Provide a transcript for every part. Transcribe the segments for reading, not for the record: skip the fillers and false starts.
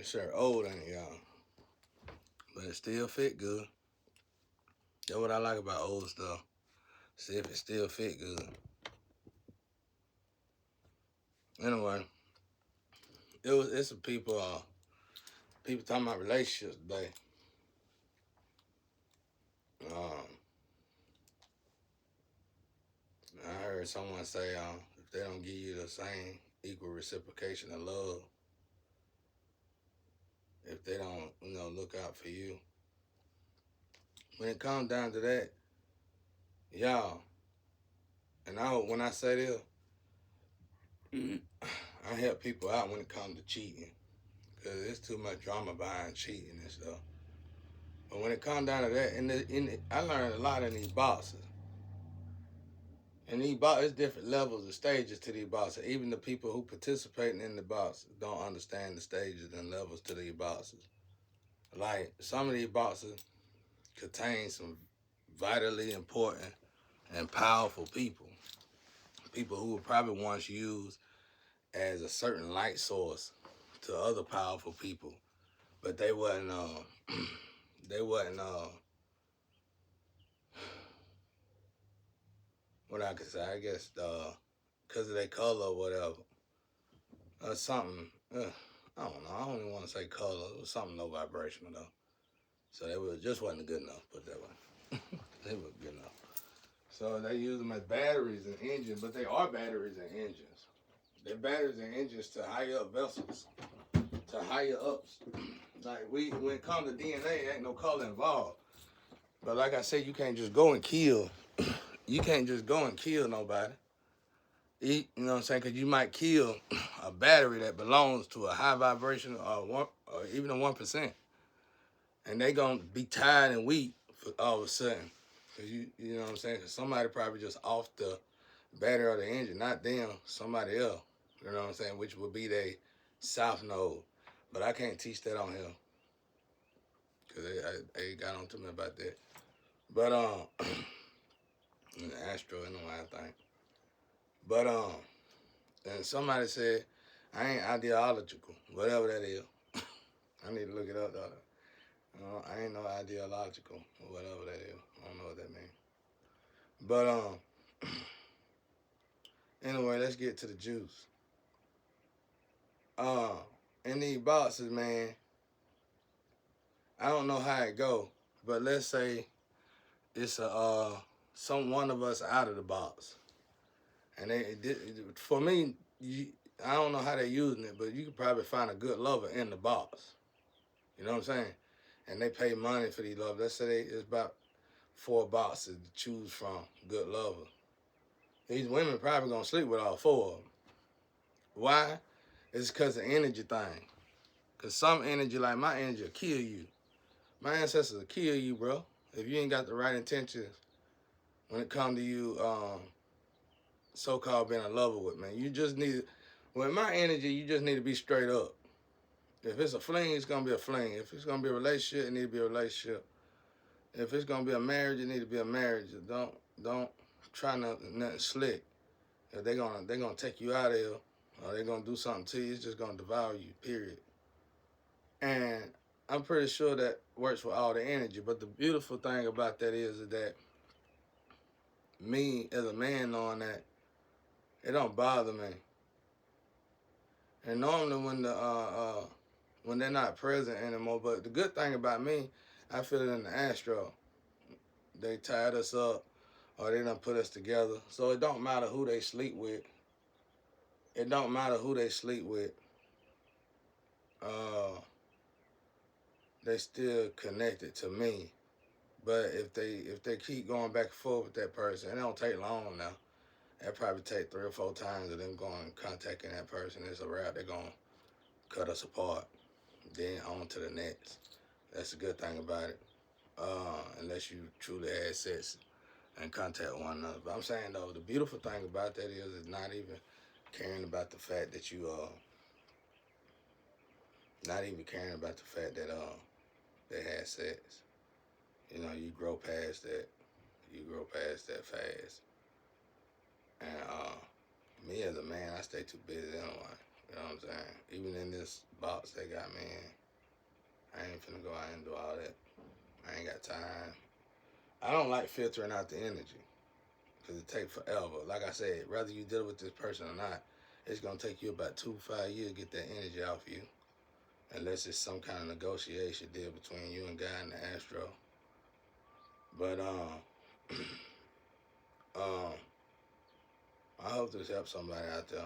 This shirt old, ain't it, y'all? But it still fit good. That's what I like about old stuff. See if it still fit good. Anyway, it's some people talking about relationships today. Um, I heard someone say if they don't give you the same equal reciprocation of love, if they don't, look out for you. When it comes down to that, y'all, and when I say this, I help people out when it comes to cheating, because there's too much drama behind cheating and stuff. But when it comes down to that, I learned a lot in these boxes. And these boxes, different levels of stages to these boxes. Even the people who participating in the boxes don't understand the stages and levels to these boxes. Like, some of these boxes contain some vitally important and powerful people. People who were probably once used as a certain light source to other powerful people, but they wasn't they wasn't what I could say, I guess because of their color or whatever, or something. I don't know. I don't even want to say color. It was something low vibrational though. So just wasn't good enough. Put that way. They were good enough. So they use them as batteries and engines, but they are batteries and engines. They're batteries and engines to higher up vessels, to higher ups. Like when it comes to DNA, ain't no color involved. But like I said, you can't just go and kill. You can't just go and kill nobody. You know what I'm saying? Because you might kill a battery that belongs to a high vibration or even a 1%. And they going to be tired and weak for all of a sudden. Because you know what I'm saying? Because somebody probably just off the battery or the engine, not them, somebody else. You know what I'm saying? Which would be their south node. But I can't teach that on here. Because they got on to me about that. But, Astro, anyway, I think. But, and somebody said, I ain't ideological, whatever that is. I need to look it up, though. I ain't no ideological, or whatever that is. I don't know what that means. But, anyway, let's get to the juice. In these boxes, man, I don't know how it go, but let's say it's one of us out of the box. And for me, I don't know how they're using it, but you could probably find a good lover in the box. You know what I'm saying? And they pay money for these lovers. Let's say it's about 4 boxes to choose from, good lovers. These women probably gonna sleep with all 4 of them. Why? It's because of the energy thing. Because some energy, like my energy, will kill you. My ancestors will kill you, bro. If you ain't got the right intentions when it comes to you so-called being a lover with, man. You just need, with my energy, you just need to be straight up. If it's a fling, it's going to be a fling. If it's going to be a relationship, it need to be a relationship. If it's going to be a marriage, it need to be a marriage. Don't try nothing slick. If they're gonna take you out of here, or they're going to do something to you, it's just going to devour you, period. And I'm pretty sure that works with all the energy. But the beautiful thing about that is that me, as a man, knowing that, it don't bother me. And normally when they're not present anymore, but the good thing about me, I feel it in the astro. They tied us up, or they done put us together. So it don't matter who they sleep with. It don't matter who they sleep with. They still connected to me. But if they keep going back and forth with that person, it don't take long now. It probably take 3 or 4 times of them going and contacting that person. It's a wrap. They're gonna cut us apart. Then on to the next. That's the good thing about it. Unless you truly had sex and contact one another. But I'm saying though, the beautiful thing about that is not even caring about the fact that you not even caring about the fact that they had sex. You know, you grow past that. You grow past that fast. And me as a man, I stay too busy anyway. You know what I'm saying? Even in this box they got me in, I ain't finna go out and do all that. I ain't got time. I don't like filtering out the energy because it takes forever. Like I said, whether you deal with this person or not, it's gonna take you about 2 to 5 years to get that energy off you, unless it's some kind of negotiation deal between you and God and the Astro. But um, I hope this helps somebody out there.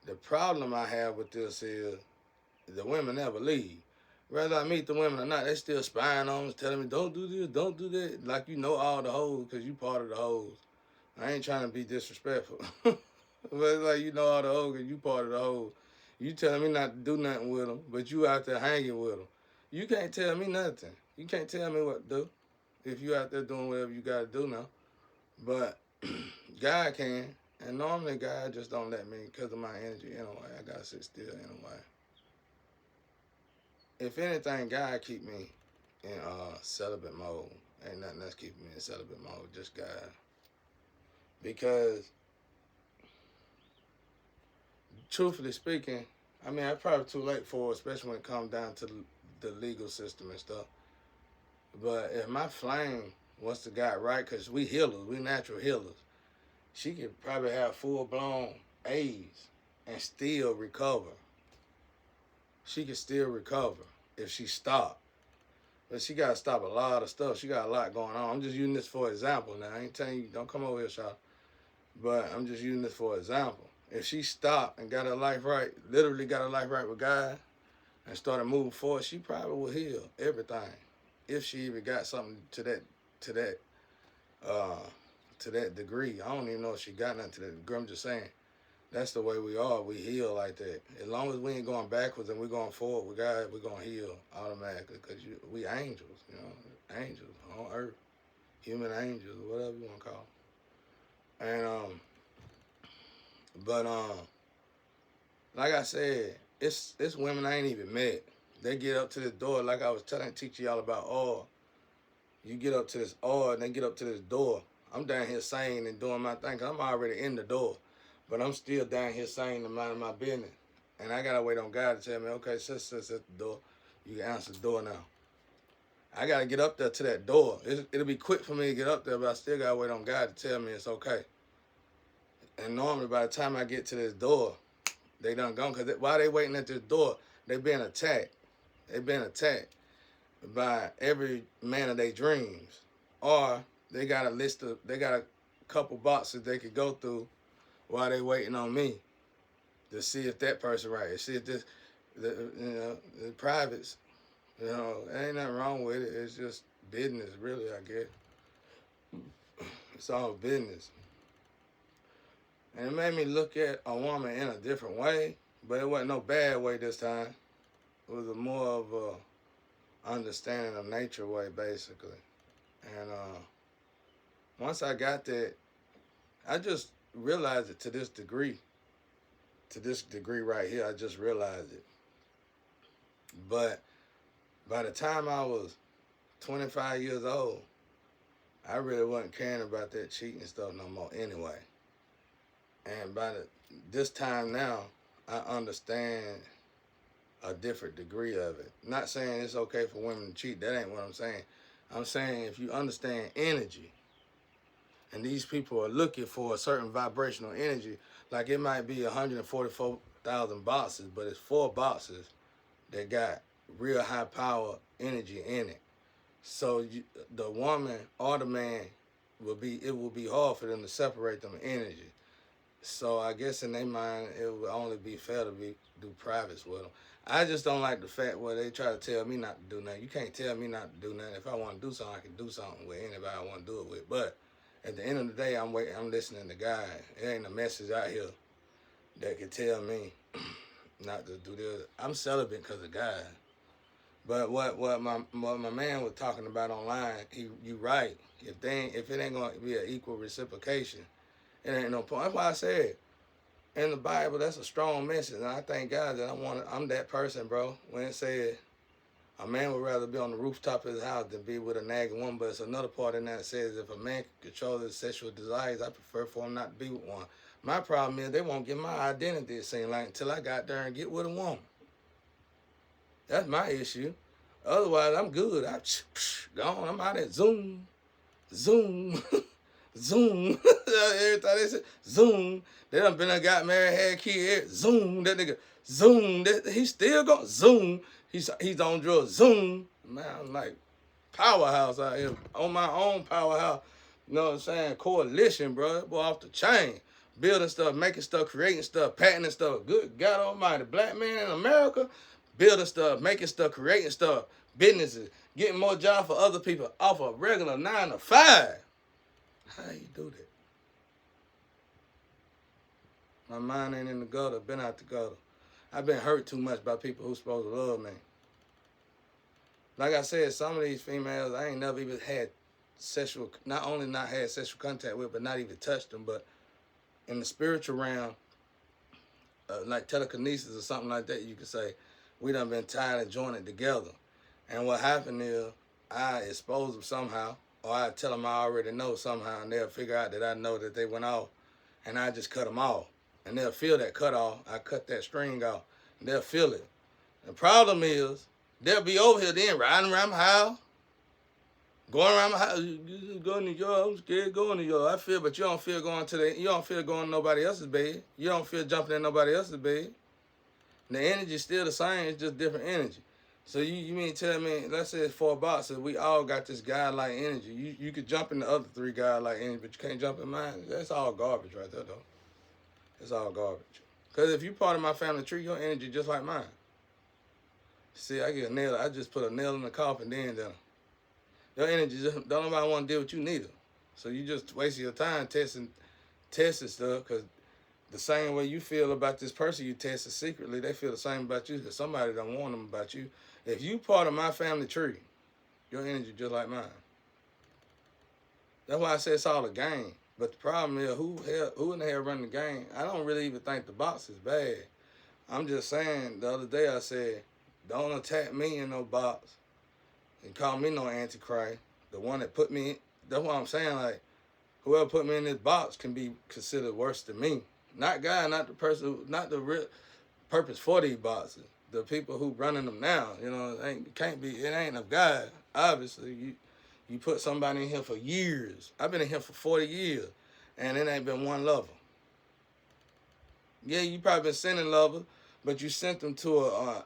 The problem I have with this is the women never leave. Whether I meet the women or not, they still spying on us, telling me, don't do this, don't do that. Like you know all the hoes because you part of the hoes. I ain't trying to be disrespectful. But it's like you know all the hoes because you part of the hoes. You telling me not to do nothing with them, but you out there hanging with them. You can't tell me nothing. You can't tell me what to do if you out there doing whatever you got to do now. But God can. And normally God just don't let me because of my energy anyway. I got to sit still anyway. If anything, God keep me in celibate mode. Ain't nothing else keeping me in celibate mode, just God. Because, truthfully speaking, I mean, I'm probably too late for it, especially when it comes down to the legal system and stuff. But if my flame wants to get right, because we healers, we natural healers, she could probably have full-blown AIDS and still recover. She could still recover if she stopped. But she got to stop a lot of stuff. She got a lot going on. I'm just using this for example now. I ain't telling you, don't come over here, Shaw. But I'm just using this for example. If she stopped and got her life right, literally got her life right with God, and started moving forward, she probably will heal everything. If she even got something to that degree. I don't even know if she got nothing to that degree. I'm just saying. That's the way we are. We heal like that. As long as we ain't going backwards and we're going forward with God, we're going to heal automatically because we angels, angels on earth, human angels, whatever you want to call them. And, like I said, it's women I ain't even met. They get up to this door, like I was teaching y'all about oil. You get up to this oil and they get up to this door. I'm down here saying and doing my thing because I'm already in the door. But I'm still down here saying and minding my business. And I got to wait on God to tell me, okay, sis, at the door. You can answer the door now. I got to get up there to that door. It'll be quick for me to get up there, but I still got to wait on God to tell me it's okay. And normally by the time I get to this door, they done gone. Because while they waiting at this door, they being attacked. They being attacked by every man of their dreams. Or they got a couple boxes they could go through while they waiting on me to see if that person right. See if the privates, ain't nothing wrong with it. It's just business, really, I guess. It's all business. And it made me look at a woman in a different way, but it wasn't no bad way this time. It was more of a understanding of nature way, basically. And once I got that, I just realized it to this degree. To this degree right here, I just realized it. But by the time I was 25 years old, I really wasn't caring about that cheating stuff no more anyway. And by this time now, I understand a different degree of it. Not saying it's okay for women to cheat. That ain't what I'm saying. I'm saying if you understand energy, and these people are looking for a certain vibrational energy, like it might be 144,000 boxes, but it's 4 boxes that got real high power energy in it. So the woman or the man it will be hard for them to separate them energy. So I guess in their mind, it would only be fair to do privates with them. I just don't like the fact where they try to tell me not to do nothing. You can't tell me not to do nothing. If I want to do something, I can do something with anybody I want to do it with. But at the end of the day, I'm listening to God. There ain't a message out here that can tell me not to do this. I'm celibate because of God. But what my man was talking about online, you right. If it ain't gonna be an equal reciprocation, it ain't no point. That's why I said in the Bible that's a strong message, and I thank God that I'm that person, bro. When it said a man would rather be on the rooftop of his house than be with a nagging woman, but it's another part in that that says if a man can control his sexual desires, I prefer for him not to be with one. My problem is they won't get my identity, it seems like, until I got there and get with a woman. That's my issue. Otherwise, I'm good. Gone. I'm out there. Zoom. Zoom. Zoom. Every time they say zoom, they done been got married, had kids. Zoom. That nigga. Zoom. He's still going. Zoom. He's on drugs. Zoom. Man, I'm like powerhouse out here. On my own powerhouse. You know what I'm saying? Coalition, bro. Boy, off the chain. Building stuff, making stuff, creating stuff, patenting stuff. Good God Almighty. Black man in America, building stuff, making stuff, creating stuff, businesses, getting more jobs for other people off a regular 9 to 5. How you do that? My mind ain't in the gutter, been out the gutter. I've been hurt too much by people who's supposed to love me. Like I said, some of these females, I ain't never even had sexual, not only not had sexual contact with, but not even touched them, but in the spiritual realm, like telekinesis or something like that, you could say, we done been tied and joined together. And what happened is, I expose them somehow, or I tell them I already know somehow, and they'll figure out that I know that they went off, and I just cut them off. And they'll feel that cut off. I cut that string off, and they'll feel it. The problem is, they'll be over here then riding around my house, going around my house. You go to New York, I'm scared going to New York. I feel, but you don't feel going you don't feel going to nobody else's bed. You don't feel jumping in nobody else's bed. The energy's still the same, it's just different energy. So you mean tell me, let's say it's 4 boxers, we all got this godlike energy. You could jump in the other 3 godlike energy, but you can't jump in mine. That's all garbage right there, though. It's all garbage. Because if you part of my family tree, your energy just like mine. See, I get a nail. I just put a nail in the coffin, then done. Your energy just don't nobody want to deal with you neither. So you just wasting your time testing stuff, because the same way you feel about this person you tested secretly, they feel the same about you, because somebody don't want them about you. If you part of my family tree, your energy just like mine. That's why I say it's all a game. But the problem is, who in the hell running the game? I don't really even think the box is bad. I'm just saying, the other day I said, don't attack me in no box and call me no antichrist. The one that put me, that's what I'm saying, like, whoever put me in this box can be considered worse than me. Not God, not the person, not the real purpose for these boxes. The people who running them now, you know, it ain't of God. Obviously, you put somebody in here for years. I've been in here for 40 years, and it ain't been one lover. Yeah, you probably been sending lovers, but you sent them to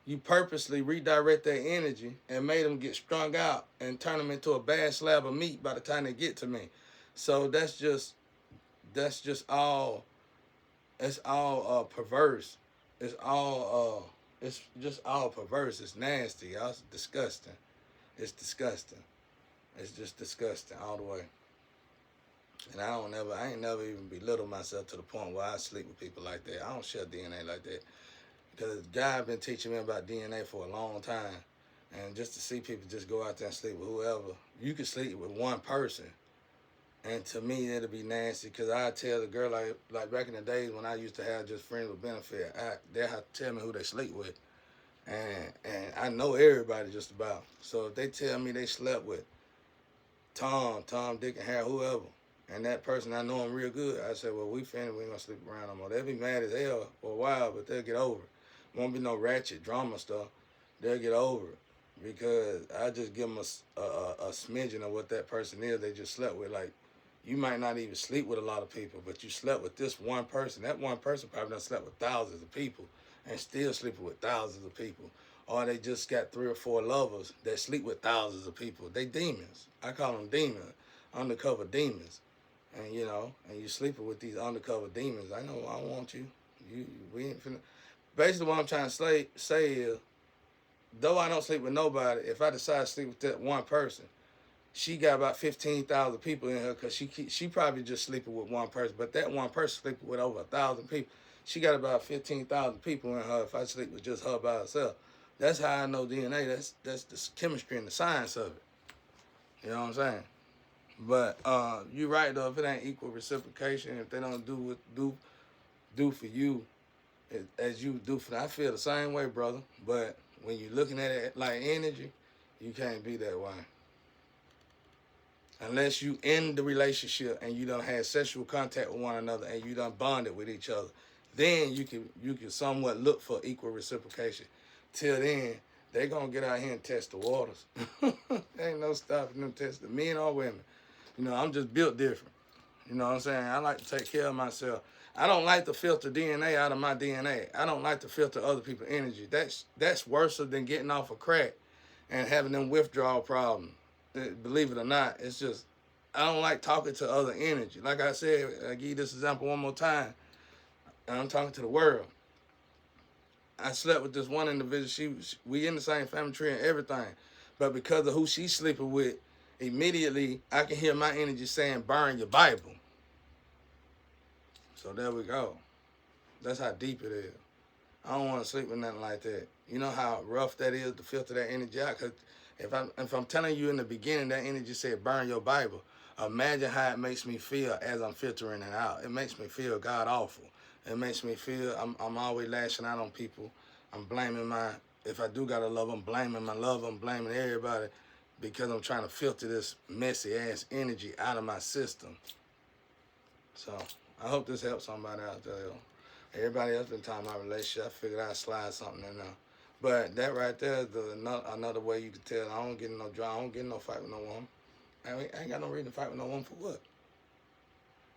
you purposely redirect their energy and made them get strung out and turn them into a bad slab of meat by the time they get to me. So that's just all. It's all perverse. It's just all perverse. It's nasty. Y'all. It's disgusting. It's disgusting. It's just disgusting all the way. And I ain't never even belittled myself to the point where I sleep with people like that. I don't share DNA like that. Because God been teaching me about DNA for a long time. And just to see people just go out there and sleep with whoever. You can sleep with one person. And to me, it'll be nasty, because I tell the girl, like back in the days when I used to have just friends with benefit, they'll have to tell me who they sleep with. And I know everybody just about. So if they tell me they slept with Tom, Dick, and Harry, whoever, and that person I know him real good, I say, well, we ain't gonna sleep around no more. They'll be mad as hell for a while, but they'll get over it. Won't be no ratchet drama stuff. They'll get over it, because I just give them a smidgen of what that person is they just slept with. Like, you might not even sleep with a lot of people, but you slept with this one person. That one person probably done slept with thousands of people and still sleeping with thousands of people. Or they just got 3 or 4 lovers that sleep with thousands of people. They demons. I call them demons, undercover demons. And you know, and you sleeping with these undercover demons. I know I want you. We ain't finna. Basically, what I'm trying to say is, though I don't sleep with nobody, if I decide to sleep with that one person, she got about 15,000 people in her, because she probably just sleeping with one person, but that one person sleeping with over 1,000 people. She got about 15,000 people in her if I sleep with just her by herself. That's how I know DNA. That's the chemistry and the science of it. You know what I'm saying? But you're right, though. If it ain't equal reciprocation, if they don't do for you as you do for them, I feel the same way, brother. But when you're looking at it like energy, you can't be that way. Unless you end the relationship and you done had sexual contact with one another and you done bonded with each other, then you can somewhat look for equal reciprocation. Till then, they gonna get out here and test the waters. Ain't no stopping them testing men or women. You know, I'm just built different. You know what I'm saying? I like to take care of myself. I don't like to filter DNA out of my DNA. I don't like to filter other people's energy. That's worse than getting off of crack and having them withdrawal problems. Believe it or not, it's just I don't like talking to other energy. Like I said, I give you this example one more time. And I'm talking to the world. I slept with this one individual. We in the same family tree and everything, but because of who she's sleeping with, immediately I can hear my energy saying, "Burn your Bible." So there we go. That's how deep it is. I don't want to sleep with nothing like that. You know how rough that is to filter that energy out. Cause if I'm telling you in the beginning that energy said burn your Bible, imagine how it makes me feel as I'm filtering it out. It makes me feel god awful. It makes me feel I'm always lashing out on people. I'm blaming if I do gotta love, I'm blaming my love. I'm blaming everybody because I'm trying to filter this messy ass energy out of my system. So I hope this helps somebody out there. Everybody else been talking about relationship. I figured I'd slide something in there. But that right there is another way you can tell I don't get in no drama. I don't get in no fight with no woman. I ain't got no reason to fight with no woman for what?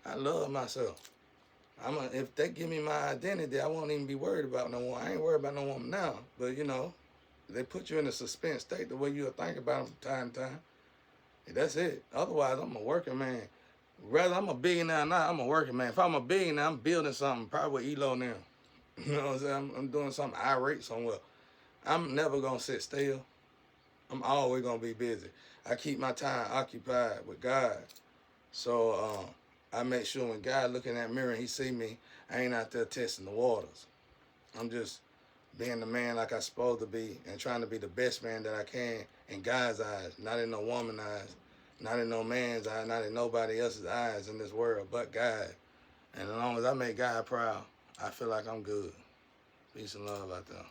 I love myself. If they give me my identity, I won't even be worried about no woman. I ain't worried about no woman now. But, you know, they put you in a suspense state the way you'll think about them from time to time. That's it. Otherwise, I'm a working man. Whether I'm a billionaire or not, I'm a working man. If I'm a billionaire, I'm building something, probably with Elo now. You know what I'm saying? I'm doing something irate somewhere. I'm never going to sit still. I'm always going to be busy. I keep my time occupied with God. So I make sure when God look in that mirror and he see me, I ain't out there testing the waters. I'm just being the man like I'm supposed to be and trying to be the best man that I can in God's eyes, not in no woman's eyes, not in no man's eyes, not in nobody else's eyes in this world but God. And as long as I make God proud, I feel like I'm good. Peace and love out there.